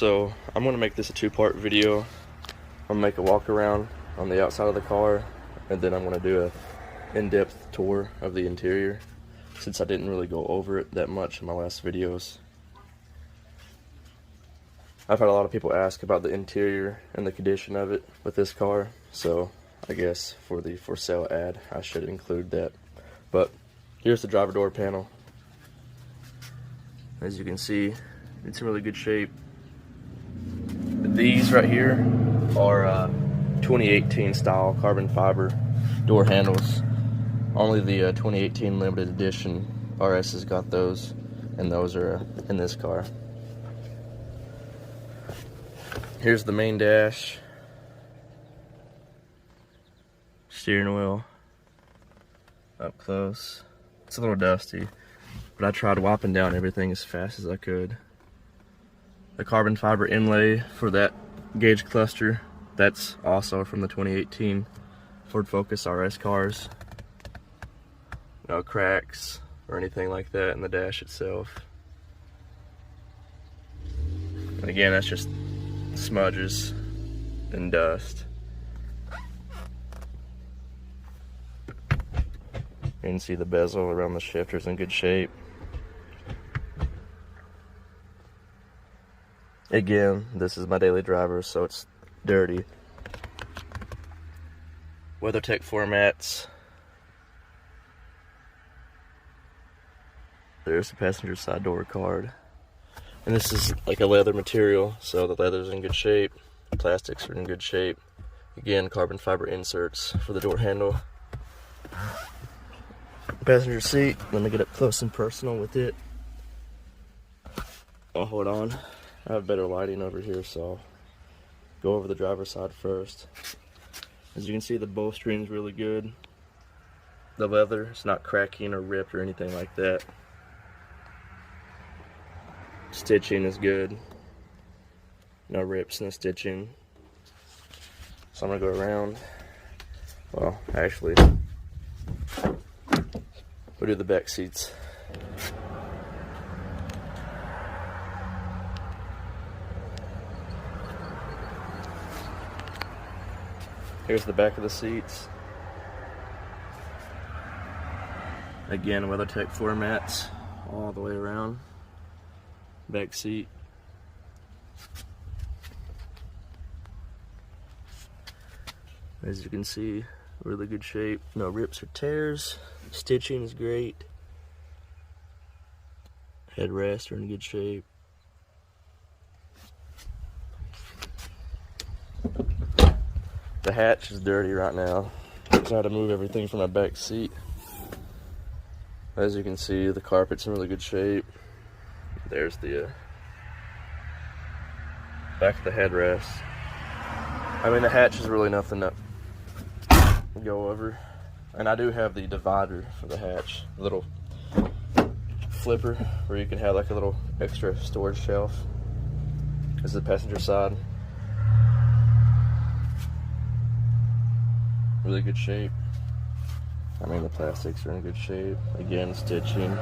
So I'm going to make this a two-part video. I'm going to make a walk around on the outside of the car, and then I'm going to do a in-depth tour of the interior, since I didn't really go over it that much in my last videos. I've had a lot of people ask about the interior and the condition of it with this car, so I guess for the for sale ad I should include that. But here's the driver door panel. As you can see, it's in really good shape. These right here are 2018 style carbon fiber door handles. Only the 2018 limited edition RS has got those, and those are in this car. Here's the main dash, steering wheel up close. It's a little dusty, but I tried wiping down everything as fast as I could. The carbon fiber inlay for that gauge cluster, that's also from the 2018 Ford Focus RS cars. No cracks or anything like that in the dash itself. And again, that's just smudges and dust. You can see the bezel around the shifter's in good shape. Again, this is my daily driver, so it's dirty. WeatherTech floor mats. There's the passenger side door card. And this is like a leather material, so the leather's in good shape. The plastics are in good shape. Again, carbon fiber inserts for the door handle. Passenger seat, let me get up close and personal with it. Oh, hold on. I have better lighting over here, so I'll go over the driver's side first. As you can see, the bowstring's really good. The leather, it's not cracking or ripped or anything like that. Stitching is good. No rips, no stitching. So I'm gonna go around. Well, actually, we'll do the back seats. Here's the back of the seats. Again, WeatherTech floor mats all the way around. Back seat. As you can see, really good shape. No rips or tears. Stitching is great. Headrests are in good shape. The hatch is dirty right now. I'm trying to move everything from my back seat. As you can see, the carpet's in really good shape. There's the back of the headrest. I mean, the hatch is really nothing to go over. And I do have the divider for the hatch, a little flipper where you can have like a little extra storage shelf. This is the passenger side. Really good shape. I mean, the plastics are in good shape. Again, stitching.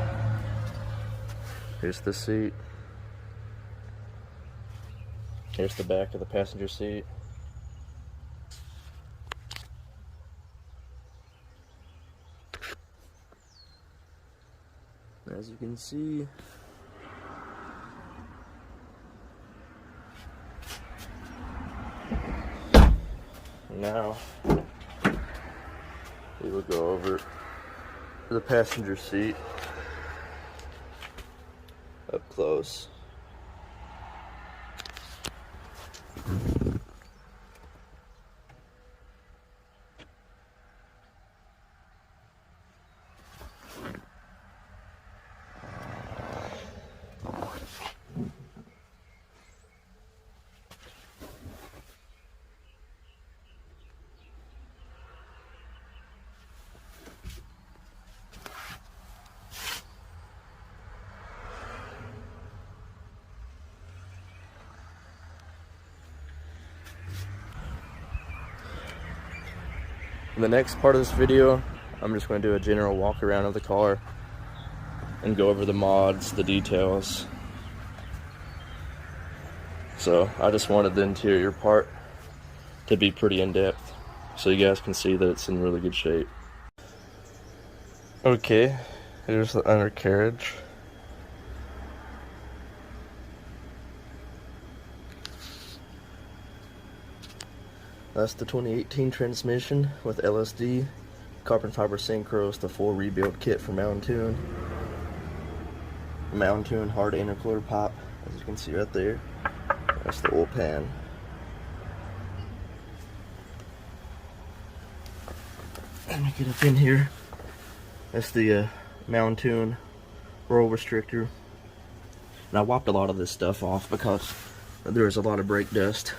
Here's the seat. Here's the back of the passenger seat. As you can see, now we will go over the passenger seat up close. In the next part of this video, I'm just going to do a general walk around of the car and go over the mods, the details. So I just wanted the interior part to be pretty in-depth so you guys can see that it's in really good shape. Okay, here's the undercarriage. That's the 2018 transmission with LSD, carbon fiber synchros, the full rebuild kit from Mountune. Mountune hard intercooler pop, as you can see right there. That's the oil pan. Let me get up in here. That's the Mountune roll restrictor. And I wiped a lot of this stuff off because there was a lot of brake dust.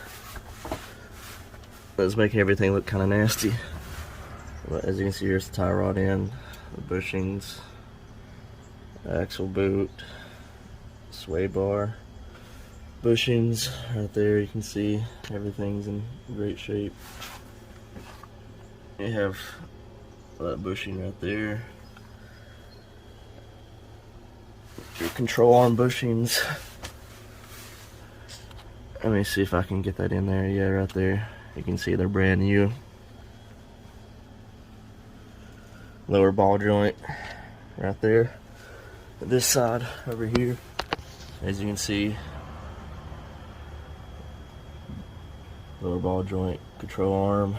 That was making everything look kind of nasty. But as you can see, here's the tie rod end, the bushings, axle boot, sway bar, bushings right there. You can see everything's in great shape. You have that bushing right there. Your control arm bushings. Let me see if I can get that in there. Yeah, right there. You can see they're brand new. Lower ball joint right there. This side over here, as you can see, lower ball joint, control arm.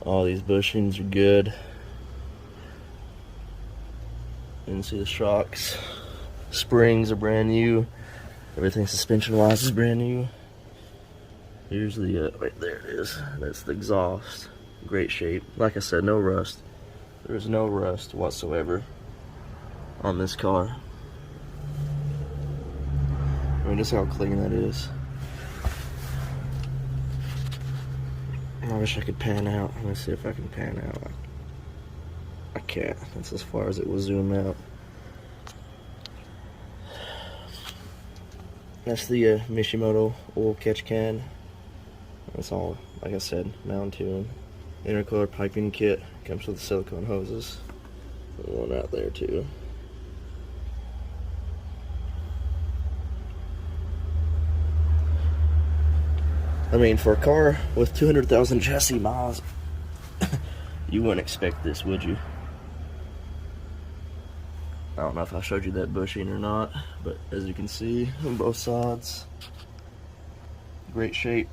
All these bushings are good. You can see the shocks. Springs are brand new. Everything suspension wise is brand new. Here's the, right there it is. That's the exhaust. Great shape. Like I said, no rust. There's no rust whatsoever on this car. I mean, just how clean that is. I wish I could pan out. Let me see if I can pan out. I can't. That's as far as it will zoom out. That's the Mishimoto oil catch can. That's all, like I said, Mountune. Intercooler piping kit. Comes with the silicone hoses. One out there too. I mean, for a car with 200,000 chassis miles, you wouldn't expect this, would you? I don't know if I showed you that bushing or not, but as you can see on both sides, great shape.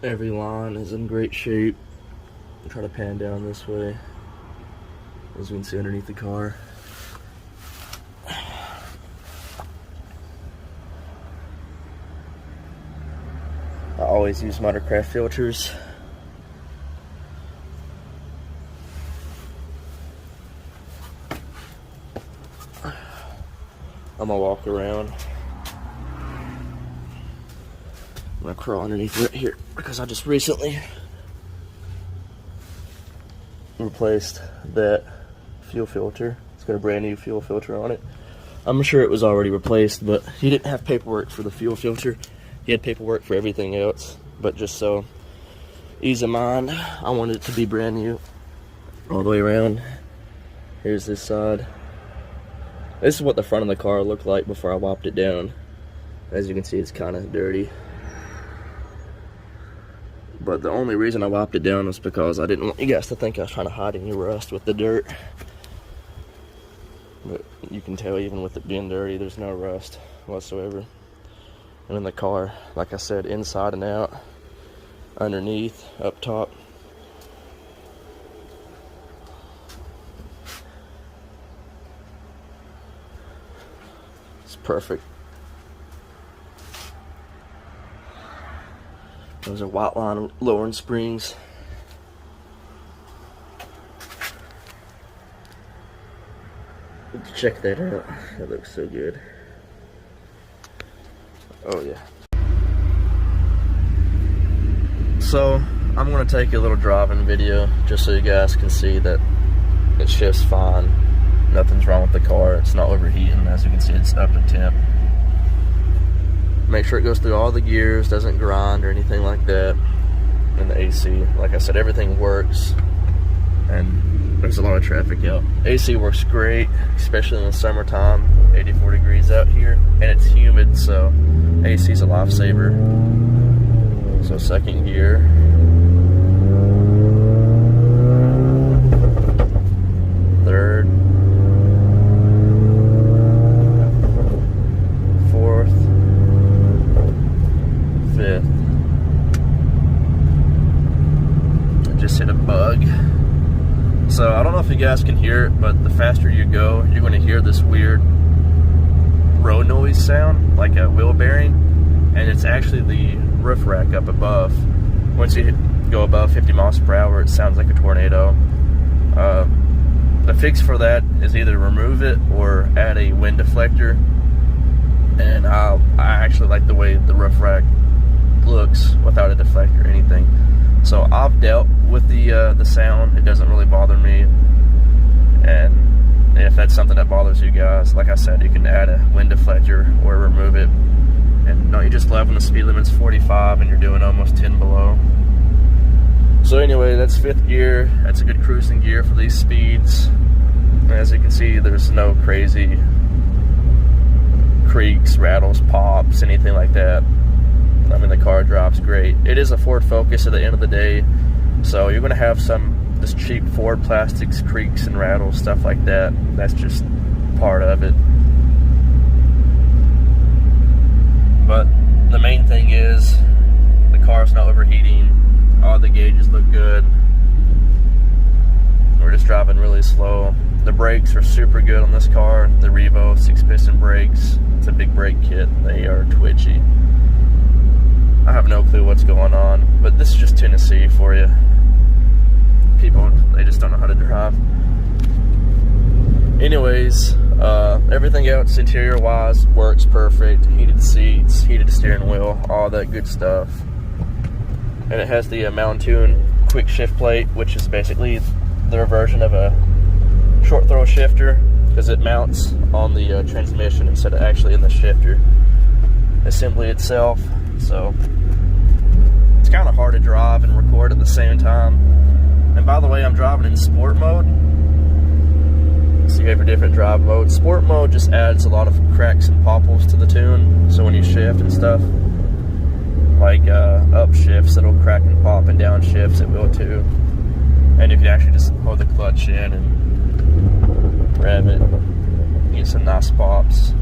Every line is in great shape. I'll try to pan down this way, as you can see underneath the car. I always use Undercarriage filters. I'm gonna walk around. I'm gonna crawl underneath right here because I just recently replaced that fuel filter. It's got a brand new fuel filter on it. I'm sure it was already replaced, but he didn't have paperwork for the fuel filter. He had paperwork for everything else, but just so ease of mind, I wanted it to be brand new all the way around. Here's this side. This is what the front of the car looked like before I wiped it down. As you can see, it's kind of dirty. But the only reason I wiped it down was because I didn't want you guys to think I was trying to hide any rust with the dirt. But you can tell even with it being dirty, there's no rust whatsoever. And in the car, like I said, inside and out, underneath, up top. It's perfect. Those are white line lowering springs. Check that out. That looks so good. Oh yeah. So I'm gonna take a little driving video just so you guys can see that it shifts fine. Nothing's wrong with the car. It's not overheating. As you can see, it's up to temp. Make sure it goes through all the gears, doesn't grind or anything like that. And the AC, like I said, everything works. And There's a lot of traffic out. AC works great, especially in the summertime. 84 degrees out here, and it's humid, so AC is a lifesaver. So second gear. Third. Fourth. Fifth. I just hit a bug. So I don't know if you guys can hear it, but the faster you go, you're going to hear this weird road noise sound, like a wheel bearing, and it's actually the roof rack up above. Once you go above 50 miles per hour, it sounds like a tornado. The fix for that is either remove it or add a wind deflector, and I actually like the way the roof rack looks without a deflector or anything. So I've dealt with the sound. It doesn't really bother me, and if that's something that bothers you guys, like I said, you can add a wind deflector or remove it. And don't you just love when the speed limit's 45 and you're doing almost 10 below. So anyway, that's fifth gear. That's a good cruising gear for these speeds. And as you can see, there's no crazy creaks, rattles, pops, anything like that. I mean, the car drives great. It is a Ford Focus at the end of the day, so you're going to have this cheap Ford plastics, creaks and rattles, stuff like that. That's just part of it. But the main thing is the car's not overheating. All the gauges look good. We're just driving really slow. The brakes are super good on this car. The Revo 6-piston brakes. It's a big brake kit. They are twitchy. I have no clue what's going on, but this is just Tennessee for you. People, they just don't know how to drive. Anyways, everything else interior-wise works perfect. Heated seats, heated steering wheel, all that good stuff. And it has the Mountune quick shift plate, which is basically their version of a short throw shifter, because it mounts on the transmission instead of actually in the shifter assembly itself. So it's kind of hard to drive and record at the same time. And by the way, I'm driving in sport mode. So you have your different drive modes. Sport mode just adds a lot of cracks and popples to the tune. So when you shift and stuff, like up shifts, it'll crack and pop, and down shifts it will too. And you can actually just hold the clutch in and rev it, get some nice pops.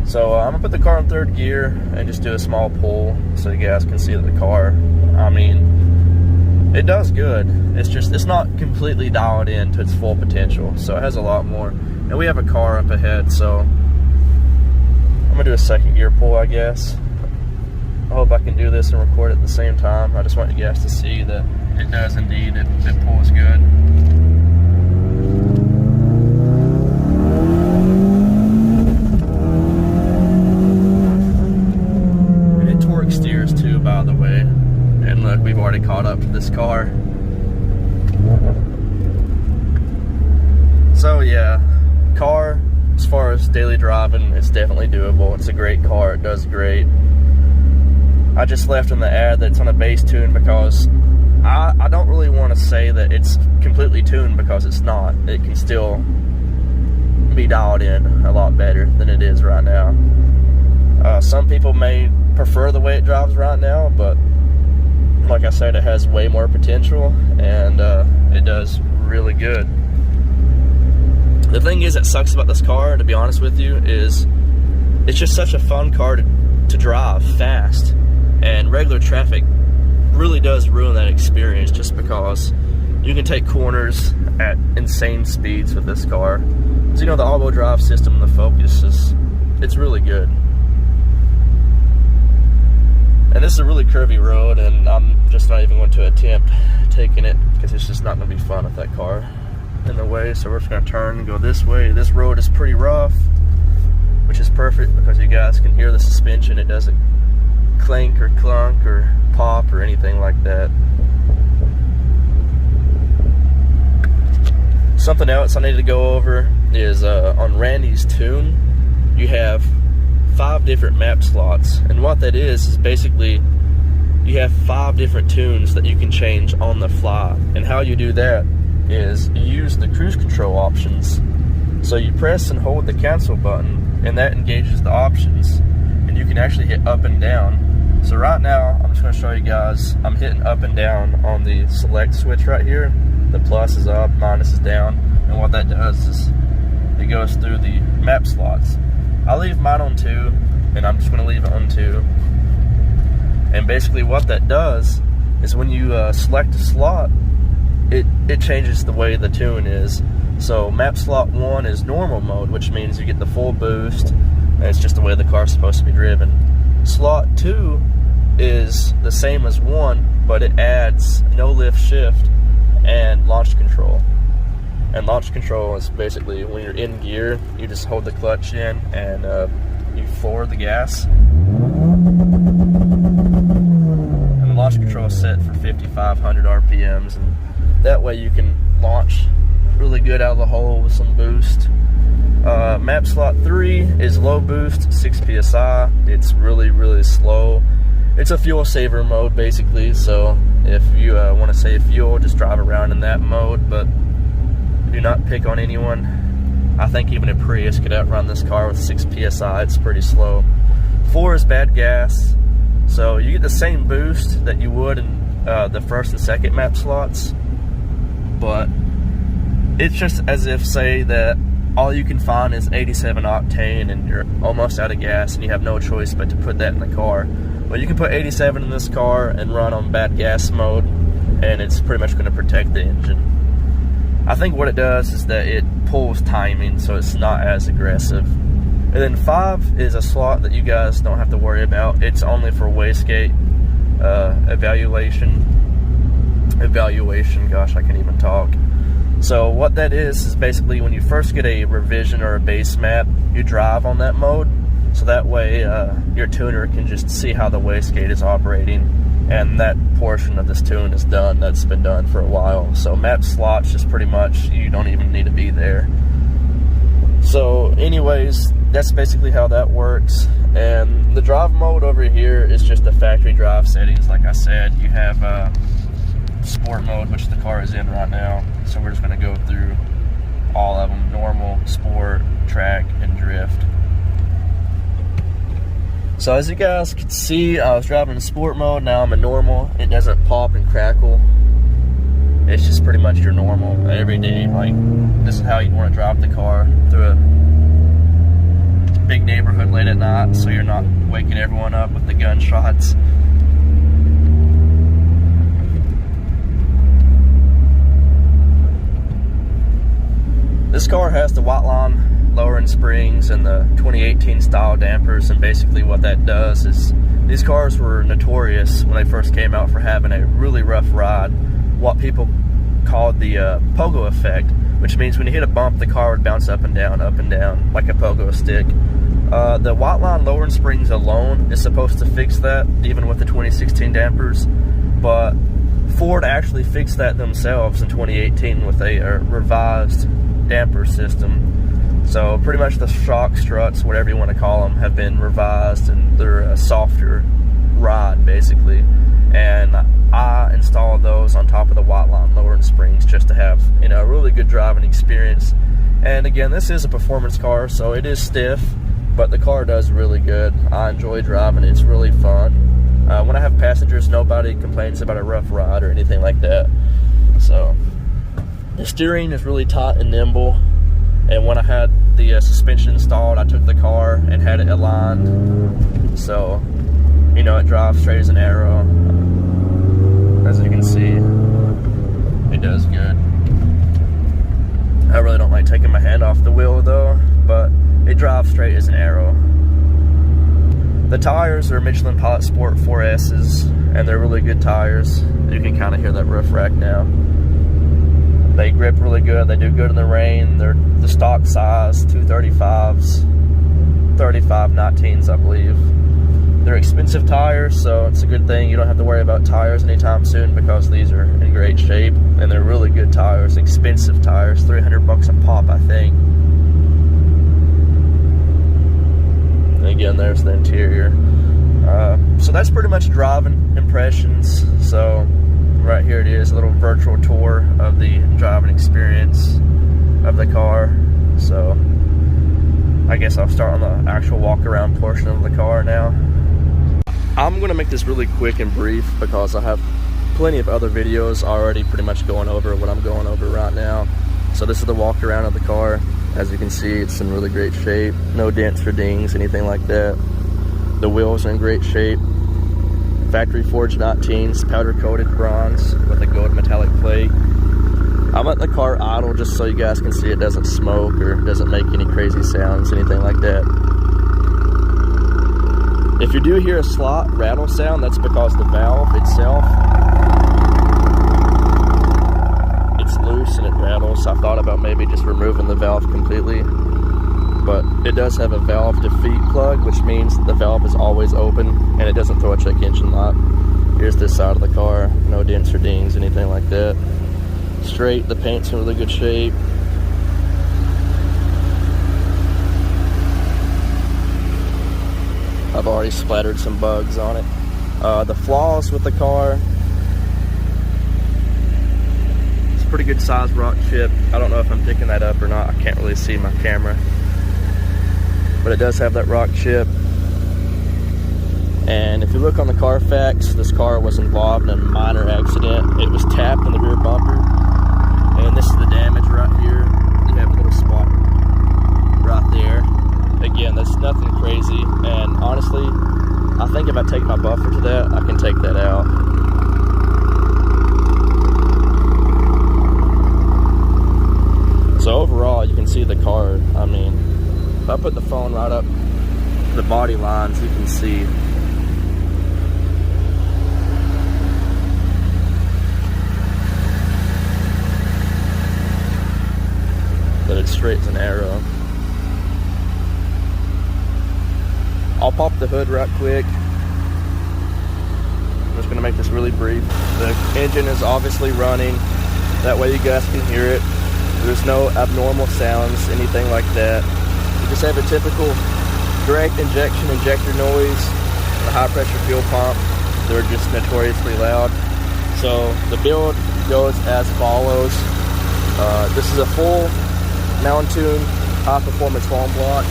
So I'm gonna put the car in third gear and just do a small pull so you guys can see that the car, I mean, it does good. It's not completely dialed in to its full potential, so it has a lot more. And we have a car up ahead, so I'm gonna do a second gear pull, I guess. I hope I can do this and record at the same time. I just want you guys to see that it does indeed, it pulls good. Steers too, by the way. And look, we've already caught up to this car. So yeah, car, as far as daily driving, it's definitely doable. It's a great car, it does great. I just left in the ad that it's on a base tune because I don't really want to say that it's completely tuned, because it's not. It can still be dialed in a lot better than it is right now. Some people may prefer the way it drives right now, but like I said, it has way more potential, and it does really good. The thing is that sucks about this car, to be honest with you, is it's just such a fun car to drive fast, and regular traffic really does ruin that experience, just because you can take corners at insane speeds with this car. So, you know, the all-wheel drive system in the Focus it's really good. And this is a really curvy road, and I'm just not even going to attempt taking it, because it's just not going to be fun with that car in the way. So we're just going to turn and go this way. This road is pretty rough, which is perfect because you guys can hear the suspension. It doesn't clink or clunk or pop or anything like that. Something else I need to go over is on Randy's tune, you have 5 different map slots, and what that is basically you have 5 different tunes that you can change on the fly. And how you do that is you use the cruise control options. So you press and hold the cancel button, and that engages the options, and you can actually hit up and down. So right now, I'm just going to show you guys, I'm hitting up and down on the select switch right here. The plus is up, minus is down, and what that does is it goes through the map slots. I leave mine on 2, and I'm just going to leave it on 2. And basically what that does is when you select a slot, it changes the way the tune is. So map slot 1 is normal mode, which means you get the full boost, and it's just the way the car's supposed to be driven. Slot 2 is the same as 1, but it adds no lift shift and launch control. And launch control is basically when you're in gear, you just hold the clutch in and you floor the gas. And the launch control is set for 5,500 RPMs, and that way you can launch really good out of the hole with some boost. Map slot 3 is low boost, 6 psi. It's really slow. It's a fuel saver mode basically, so if you want to save fuel, just drive around in that mode, but do not pick on anyone. I think even a Prius could outrun this car with 6 psi. It's pretty slow. 4 is bad gas, so you get the same boost that you would in the first and second map slots, but it's just as if, say, that all you can find is 87 octane and you're almost out of gas and you have no choice but to put that in the car. Well, you can put 87 in this car and run on bad gas mode, and it's pretty much going to protect the engine. I think what it does is that it pulls timing, so it's not as aggressive. And then 5 is a slot that you guys don't have to worry about. It's only for wastegate evaluation. Gosh, I can't even talk. So what that is basically when you first get a revision or a base map, you drive on that mode, so that way your tuner can just see how the wastegate is operating, and that portion of this tune is done. That's been done for a while. So map slots just pretty much, you don't even need to be there. So anyways, that's basically how that works. And the drive mode over here is just the factory drive settings. Like I said, you have sport mode, which the car is in right now, so we're just going to go through all of them: normal, sport, track, and drift. So as you guys can see, I was driving in sport mode, now I'm in normal. It doesn't pop and crackle, it's just pretty much your normal every day. Like, this is how you want to drive the car through a big neighborhood late at night, so you're not waking everyone up with the gunshots. This car has the white line lowering springs and the 2018 style dampers, and basically what that does is these cars were notorious when they first came out for having a really rough ride, what people called the pogo effect, which means when you hit a bump, the car would bounce up and down, like a pogo stick. The white line lowering springs alone is supposed to fix that, even with the 2016 dampers, but Ford actually fixed that themselves in 2018 with a revised damper system. So pretty much the shock struts, whatever you want to call them, have been revised, and they're a softer ride basically. And I installed those on top of the white line lowering springs just to have, you know, a really good driving experience. And again, this is a performance car, so it is stiff, but the car does really good. I enjoy driving, it's really fun. When I have passengers, nobody complains about a rough ride or anything like that. So the steering is really tight and nimble, and when I had the suspension installed, I took the car and had it aligned, so you know, it drives straight as an arrow. As you can see, it does good. I really don't like taking my hand off the wheel though, but it drives straight as an arrow. The tires are Michelin Pilot Sport 4S's, and they're really good tires. You can kind of hear that roof rack now. They grip really good, they do good in the rain. They're the stock size, 235s, 35/19s I believe. They're expensive tires, so it's a good thing you don't have to worry about tires anytime soon, because these are in great shape, and they're really good tires, expensive tires, $300 a pop I think. And again, there's the interior. So that's pretty much driving impressions. So I'm right here it is, a little virtual tour of the driving experience of the car. So I guess I'll start on the actual walk around portion of the car now. I'm gonna make this really quick and brief because I have plenty of other videos already pretty much going over what I'm going over right now. So this is the walk around of the car. As you can see, it's in really great shape. No dents or dings, anything like that. The wheels are in great shape. Factory forged 19s, powder coated bronze with a gold metallic plate. I'm letting the car idle just so you guys can see it doesn't smoke or doesn't make any crazy sounds, anything like that. If you do hear a slot rattle sound, that's because the valve itself, it's loose and it rattles. I thought about maybe just removing the valve completely, but it does have a valve defeat plug, which means the valve is always open and it doesn't throw a check engine light. Here's this side of the car, no dents or dings, anything like that. Straight, the paint's in really good shape. I've already splattered some bugs on it. The flaws with the car, it's a pretty good sized rock chip. I don't know if I'm picking that up or not. I can't really see my camera. But it does have that rock chip. And if you look on the CarFax, this car was involved in a minor accident. It was tapped in the rear bumper. And this is the damage right here. You have a little spot right there. Again, that's nothing crazy. And honestly, I think if I take my buffer to that, I can take that out. So overall, you can see the car. I mean, if I put the phone right up the body lines, you can see that it's straight as an arrow. I'll pop the hood right quick. I'm just gonna make this really brief. The engine is obviously running. That way you guys can hear it. There's no abnormal sounds, anything like that. You just have a typical direct injection injector noise, the high pressure fuel pump. They're just notoriously loud. So the build goes as follows. This is a full Mountune High Performance long block.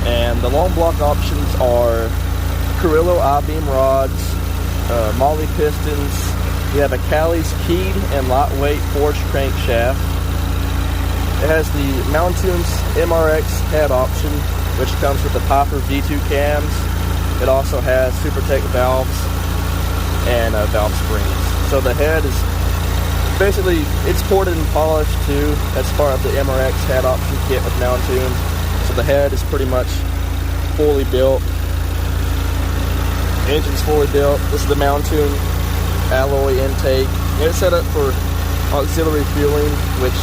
And the long block options are Carrillo I-beam rods, Mahle pistons. We have a Callies keyed and lightweight forged crankshaft. It has the Mountune's MRX head option, which comes with the Piper V2 cams. It also has SuperTech valves and valve springs. So the head is basically, it's ported and polished too as part of the MRX head option kit with Mountune. So the head is pretty much fully built. The engine's fully built. This is the Mountune alloy intake. It's set up for auxiliary fueling, which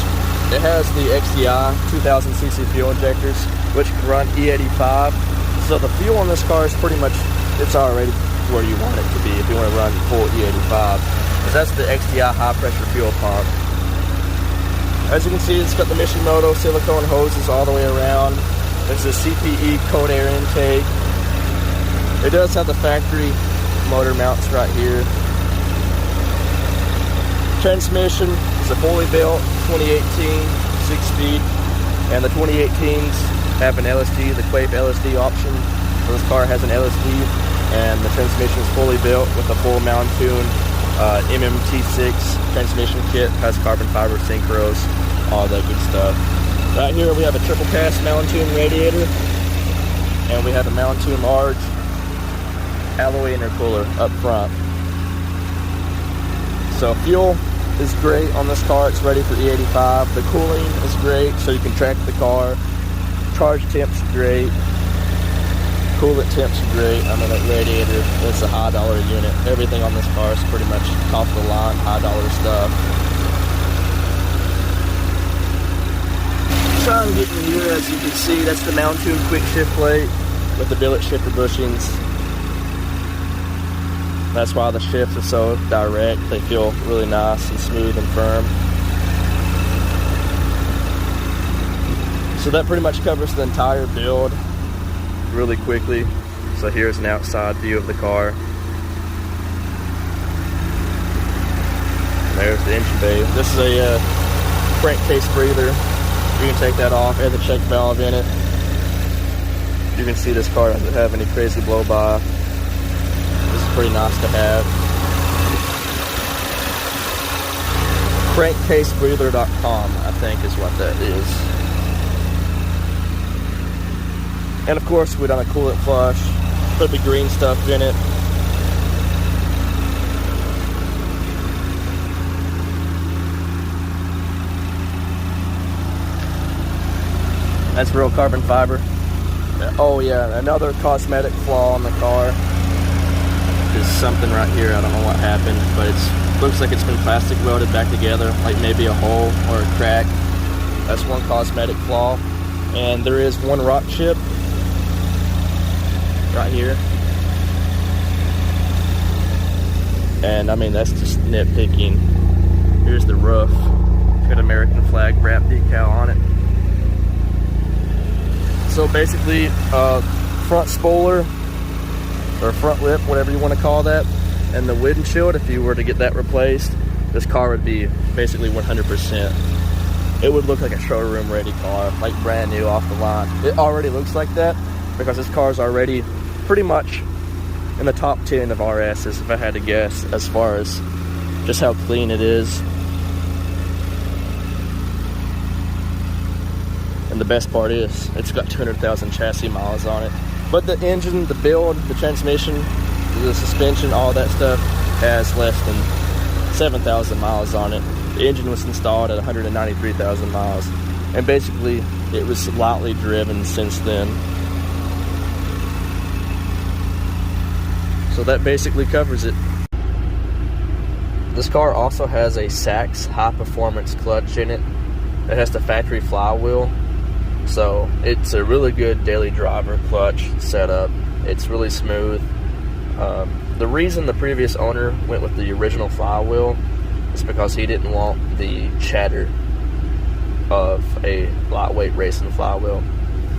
it has the XDI 2000cc fuel injectors, which can run E85. So the fuel on this car is pretty much, it's already where you want it to be if you want to run full E85. That's the XDI high pressure fuel pump. As you can see, it's got the Mishimoto silicone hoses all the way around. There's a CPE cold air intake. It does have the factory motor mounts right here. Transmission is a fully built 2018 6-speed, and the 2018s have an LSD, the Quape LSD option. So this car has an LSD, and the transmission is fully built with a full Mountune MMT6 transmission kit. Has carbon fiber synchros, all that good stuff. Right here we have a triple cast Mountune radiator, and we have a Mountune large alloy intercooler up front. So fuel is great on this car. It's ready for E85. The cooling is great, so you can track the car. Charge temps are great. Coolant temps are great. I mean, that radiator, it's a high dollar unit. Everything on this car is pretty much top of the line, high dollar stuff. Trying to get in here, as you can see, that's the Mountune quick shift plate with the billet shifter bushings. That's why the shifts are so direct. They feel really nice and smooth and firm. So that pretty much covers the entire build really quickly. So here's an outside view of the car. There's the engine bay. This is a crankcase breather. You can take that off. It has a check valve in it. You can see this car doesn't have any crazy blow-by. This is pretty nice to have. Crankcasebreather.com, I think is what that is. And of course, we done a coolant flush. Put the green stuff in it. That's real carbon fiber. Oh yeah, another cosmetic flaw on the car is something right here. I don't know what happened, but it looks like it's been plastic welded back together, like maybe a hole or a crack. That's one cosmetic flaw. And there is one rock chip right here. And I mean, that's just nitpicking. Here's the roof. It's got American flag wrap decal on it. So basically, front spoiler, or front lip, whatever you want to call that, and the windshield, if you were to get that replaced, this car would be basically 100%. It would look like a showroom ready car, like brand new off the line. It already looks like that because this car is already pretty much in the top 10 of RSs, if I had to guess, as far as just how clean it is. And the best part is, it's got 200,000 chassis miles on it. But the engine, the build, the transmission, the suspension, all that stuff has less than 7,000 miles on it. The engine was installed at 193,000 miles. And basically, it was lightly driven since then. So that basically covers it. This car also has a Sachs High Performance clutch in it. It has the factory flywheel. So it's a really good daily driver clutch setup. It's really smooth. The reason the previous owner went with the original flywheel is because he didn't want the chatter of a lightweight racing flywheel.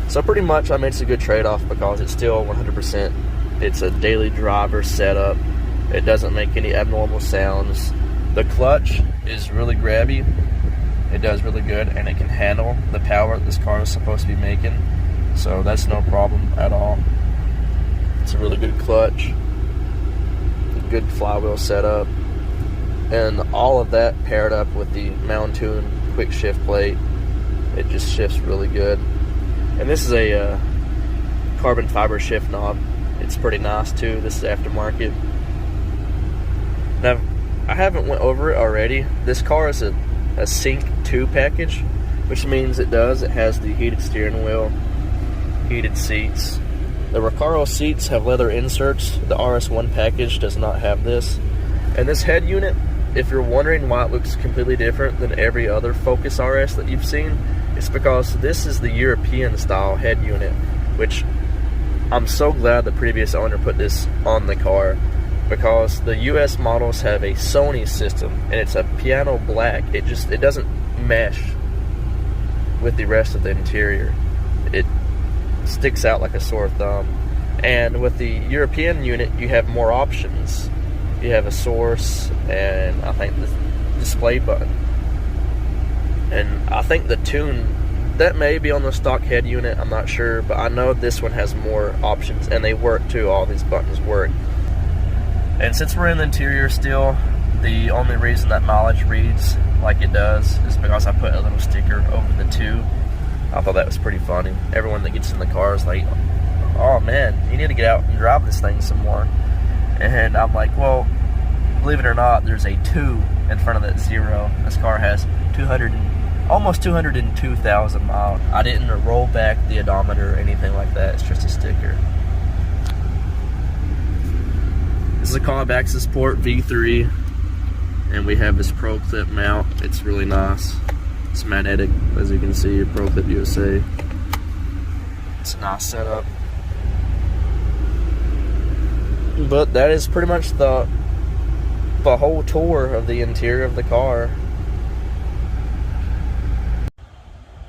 So pretty much, I mean, it's a good trade-off because it's still 100%. It's a daily driver setup. It doesn't make any abnormal sounds. The clutch is really grabby. It does really good, and it can handle the power that this car is supposed to be making. So that's no problem at all. It's a really good clutch, good flywheel setup, and all of that paired up with the Mountune quick shift plate, it just shifts really good. And this is a carbon fiber shift knob. It's pretty nice too. This is aftermarket. Now, I haven't went over it already. This car is a Sync 2 package, which means it has the heated steering wheel, heated seats. The Recaro seats have leather inserts. The RS1 package does not have this. And this head unit, if you're wondering why it looks completely different than every other Focus RS that you've seen, it's because this is the European style head unit, which I'm so glad the previous owner put this on the car, because the US models have a Sony system and it's a piano black. It doesn't mesh with the rest of the interior. It sticks out like a sore thumb. And with the European unit, you have more options. You have a source and I think the display button. And I think the tune, that may be on the stock head unit, I'm not sure, but I know this one has more options, and they work too. All these buttons work. And since we're in the interior still, the only reason that mileage reads like it does is because I put a little sticker over the 2. I thought that was pretty funny. Everyone that gets in the car is like, oh man, you need to get out and drive this thing some more. And I'm like, well, believe it or not, there's a 2 in front of that 0. This car has almost 202,000 miles. I didn't roll back the odometer or anything like that. It's just a sticker. This is a Callies Sport V3, and we have this Pro Clip mount. It's really nice. It's magnetic, as you can see, Pro Clip USA. It's a nice setup. But that is pretty much the whole tour of the interior of the car.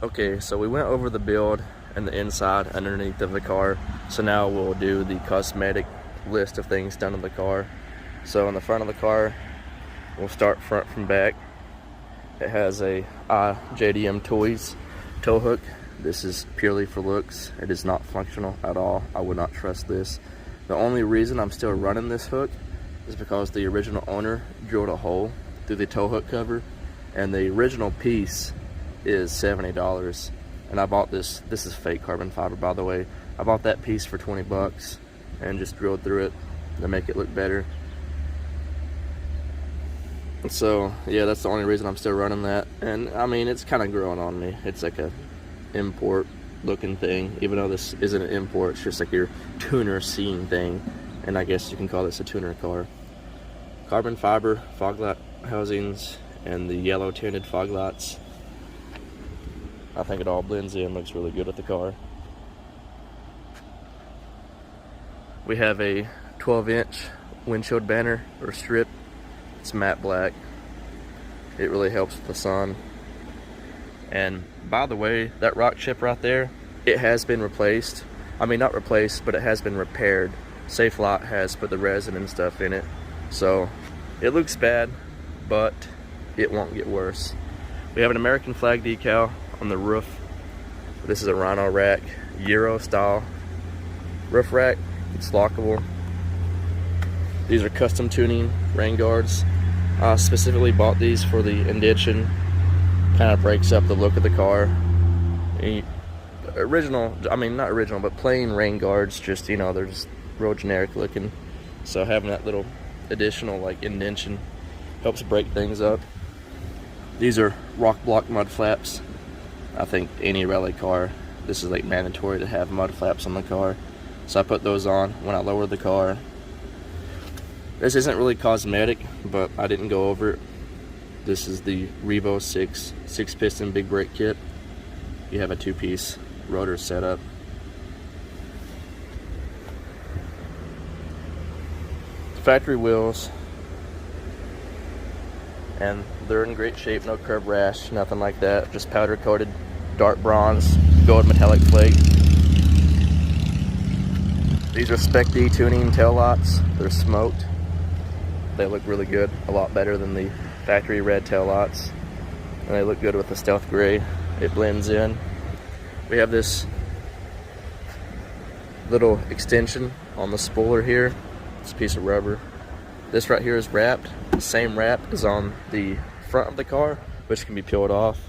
Okay, so we went over the build and the inside underneath of the car. So now we'll do the cosmetic list of things done in the car. So in the front of the car, We'll start front from back. It has a JDM Toys tow hook. This is purely for looks. It is not functional at all. I would not trust this. The only reason I'm still running this hook is because the original owner drilled a hole through the tow hook cover, and the original piece is $70. And I bought this is fake carbon fiber, by the way. I bought that piece for 20 bucks and just drilled through it to make it look better. So yeah, that's the only reason I'm still running that. And I mean, it's kind of growing on me. It's like a import looking thing, even though this isn't an import. It's just like your tuner scene thing, and I guess you can call this a tuner car. Carbon fiber fog light housings and the yellow tinted fog lights. I think it all blends in, looks really good with the car. We have a 12-inch windshield banner or strip. It's matte black. It really helps with the sun. And by the way, that rock chip right there, it has been replaced. I mean, not replaced, but it has been repaired. Safe Lot has put the resin and stuff in it. So it looks bad, but it won't get worse. We have an American flag decal on the roof. This is a Rhino rack, Euro style roof rack. It's lockable. These are custom tuning rain guards. I specifically bought these for the indention. Kind of breaks up the look of the car. Original, I mean not original, but plain rain guards, just, you know, they're just real generic looking. So having that little additional like indention helps break things up. These are rock block mud flaps. I think any rally car, this is like mandatory to have mud flaps on the car. So I put those on when I lower the car. This isn't really cosmetic, but I didn't go over it. This is the Revo 6 piston big brake kit. You have a 2-piece rotor setup. Factory wheels, and they're in great shape, no curb rash, nothing like that. Just powder coated dark bronze, gold metallic flake. These are Spec D tuning tail lights. They're smoked. They look really good, a lot better than the factory red tail lights. And they look good with the stealth gray. It blends in. We have this little extension on the spoiler here. It's a piece of rubber. This right here is wrapped. The same wrap is on the front of the car, which can be peeled off.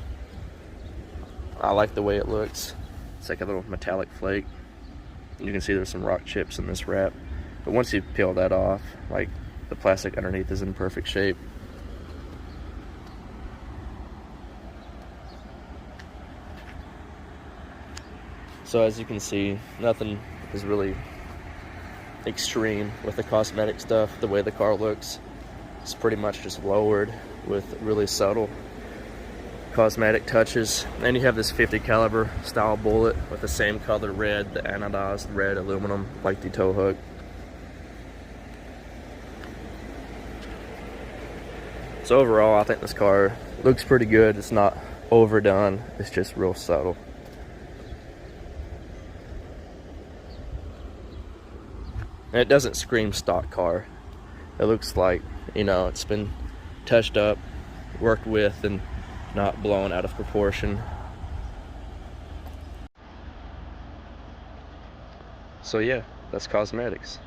I like the way it looks. It's like a little metallic flake. You can see there's some rock chips in this wrap. But once you peel that off, like, the plastic underneath is in perfect shape. So as you can see, nothing is really extreme with the cosmetic stuff. The way the car looks, it's pretty much just lowered with really subtle cosmetic touches. And you have this 50 caliber style bullet with the same color red, the anodized red aluminum, like the tow hook. So overall, I think this car looks pretty good. It's not overdone, it's just real subtle. And it doesn't scream stock car. It looks like, you know, it's been touched up, worked with, and not blown out of proportion. So yeah, that's cosmetics.